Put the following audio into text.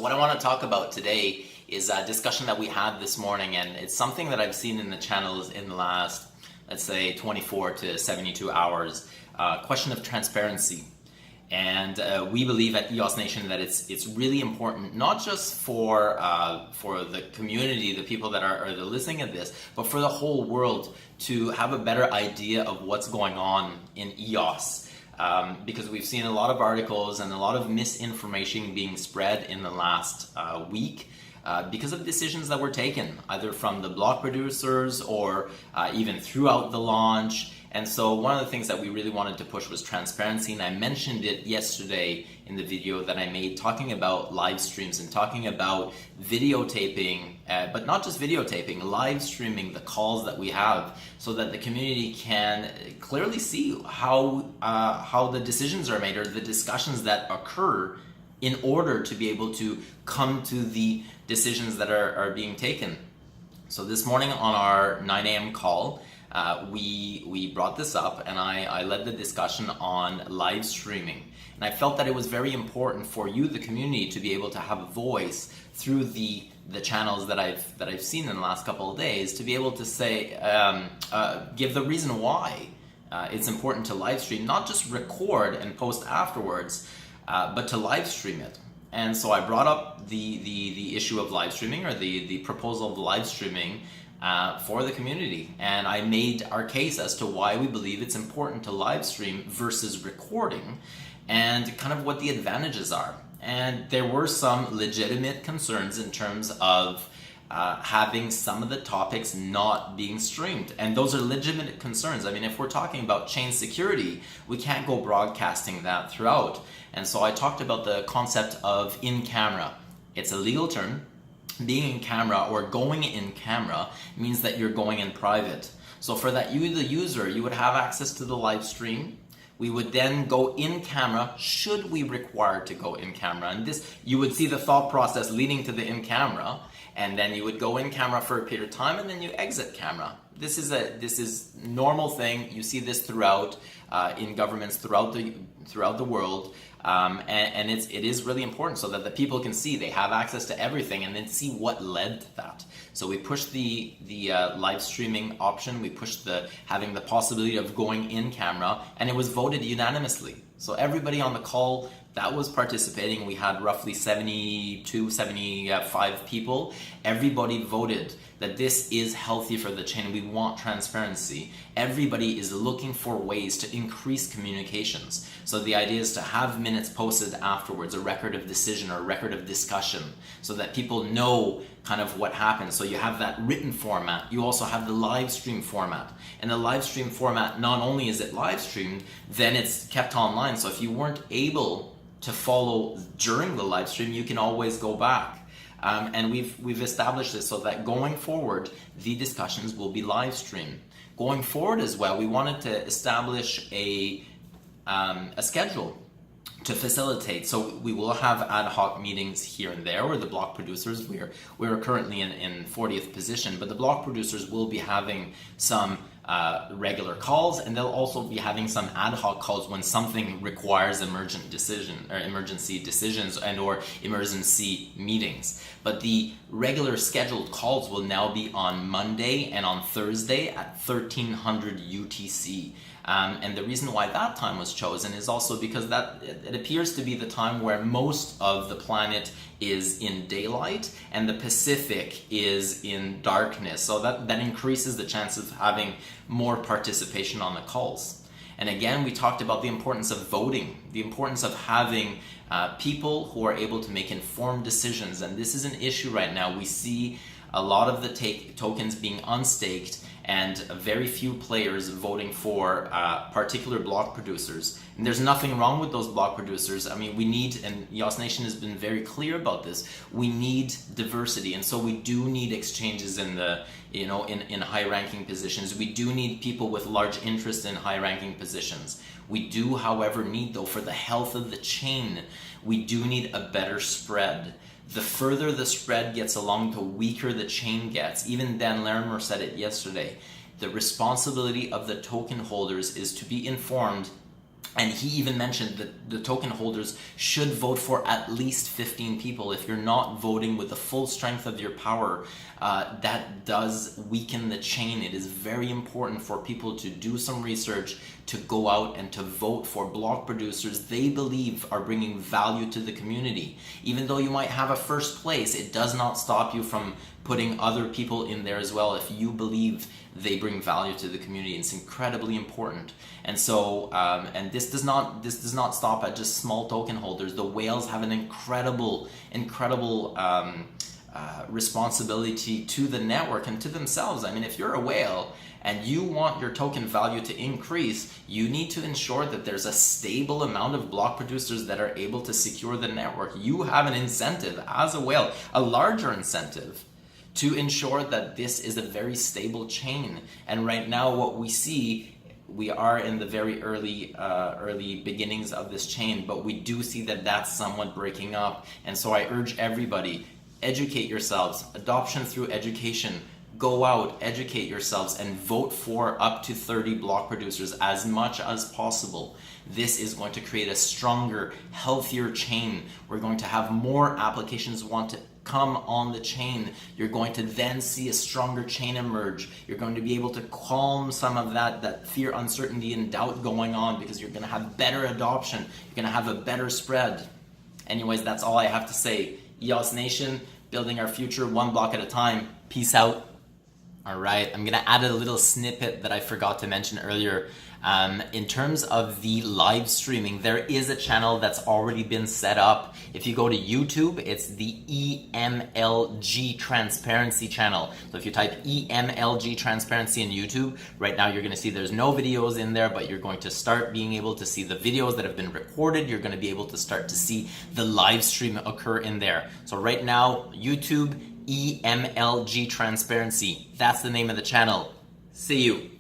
what I want to talk about today is a discussion that we had this morning, and it's something that I've seen in the channels in the last, let's say, 24 to 72 hours. Question of transparency. And we believe at EOS Nation that it's really important, not just for the community, the people that are listening to this, but for the whole world to have a better idea of what's going on in EOS. Because we've seen a lot of articles and a lot of misinformation being spread in the last week because of decisions that were taken, either from the block producers or even throughout the launch. And so one of the things that we really wanted to push was transparency, and I mentioned it yesterday in the video that I made talking about live streams and talking about videotaping, but not just videotaping, live streaming the calls that we have so that the community can clearly see how the decisions are made or the discussions that occur in order to be able to come to the decisions that are being taken. So this morning on our 9 a.m. call, we brought this up, and I led the discussion on live streaming. And I felt that it was very important for you, the community, to be able to have a voice through the channels that I've seen in the last couple of days, to be able to say, give the reason why it's important to live stream, not just record and post afterwards, but to live stream it. And so I brought up the issue of live streaming, or the proposal of live streaming for the community, and I made our case as to why we believe it's important to live stream versus recording, and kind of what the advantages are. And there were some legitimate concerns in terms of having some of the topics not being streamed, and those are legitimate concerns. I mean, if we're talking about chain security, we can't go broadcasting that throughout. And so I talked about the concept of in camera. It's a legal term. Being in camera or going in camera means that you're going in private. So for that, you, the user, you would have access to the live stream. We would then go in camera, should we require to go in camera. And this, you would see the thought process leading to the in camera, and then you would go in camera for a period of time, and then you exit camera. This is normal thing. You see this throughout in governments throughout the world. And it is really important so that the people can see, they have access to everything, and then see what led to that. So we pushed the live streaming option, we pushed having the possibility of going in camera, and it was voted unanimously. So everybody on the call that was participating, we had roughly 72, 75 people. Everybody voted that this is healthy for the chain. We want transparency. Everybody is looking for ways to increase communications. So the idea is to have minutes posted afterwards, a record of decision or a record of discussion, so that people know kind of what happened. So you have that written format. You also have the live stream format. And the live stream format, not only is it live streamed, then it's kept online. So if you weren't able to follow during the live stream, you can always go back. And we've established this so that going forward, the discussions will be live streamed. Going forward as well, we wanted to establish a schedule to facilitate. So we will have ad hoc meetings here and there where the block producers, we're currently in 40th position, but the block producers will be having some regular calls, and they'll also be having some ad hoc calls when something requires emergent decision or emergency decisions and or emergency meetings. But the regular scheduled calls will now be on Monday and on Thursday at 1300 UTC. And the reason why that time was chosen is also because that it appears to be the time where most of the planet is in daylight and the Pacific is in darkness. So that increases the chance of having more participation on the calls. And again, we talked about the importance of voting, the importance of having people who are able to make informed decisions. And this is an issue right now. We see a lot of the tokens being unstaked, and very few players voting for particular block producers. And there's nothing wrong with those block producers. I mean, we need, and EOS Nation has been very clear about this, we need diversity. And so we do need exchanges in in high-ranking positions. We do need people with large interest in high-ranking positions. We do, however, need, though, for the health of the chain, we do need a better spread. The further the spread gets along, the weaker the chain gets. Even Dan Larimer said it yesterday. The responsibility of the token holders is to be informed And he even mentioned that the token holders should vote for at least 15 people. If you're not voting with the full strength of your power, that does weaken the chain. It is very important for people to do some research, to go out and to vote for block producers they believe are bringing value to the community. Even though you might have a first place, it does not stop you from putting other people in there as well if you believe they bring value to the community. It's incredibly important. And so, and this does not stop at just small token holders. The whales have an incredible responsibility to the network and to themselves. I mean, if you're a whale and you want your token value to increase, you need to ensure that there's a stable amount of block producers that are able to secure the network. You have an incentive as a whale, a larger incentive, to ensure that this is a very stable chain. And right now what we see, we are in the very early beginnings of this chain, but we do see that that's somewhat breaking up. And so I urge everybody, educate yourselves. Adoption through education. Go out, educate yourselves, and vote for up to 30 block producers, as much as possible. This is going to create a stronger, healthier chain. We're going to have more applications want to come on the chain. You're going to then see a stronger chain emerge. You're going to be able to calm some of that fear, uncertainty, and doubt going on, because you're going to have better adoption. You're going to have a better spread. Anyways, that's all I have to say. EOS Nation, building our future one block at a time. Peace out. All right, I'm gonna add a little snippet that I forgot to mention earlier. In terms of the live streaming, there is a channel that's already been set up. If you go to YouTube, it's the EMLG Transparency channel. So if you type EMLG Transparency in YouTube, right now you're gonna see there's no videos in there, but you're going to start being able to see the videos that have been recorded. You're gonna be able to start to see the live stream occur in there. So right now, YouTube, EMLG Transparency. That's the name of the channel. See you.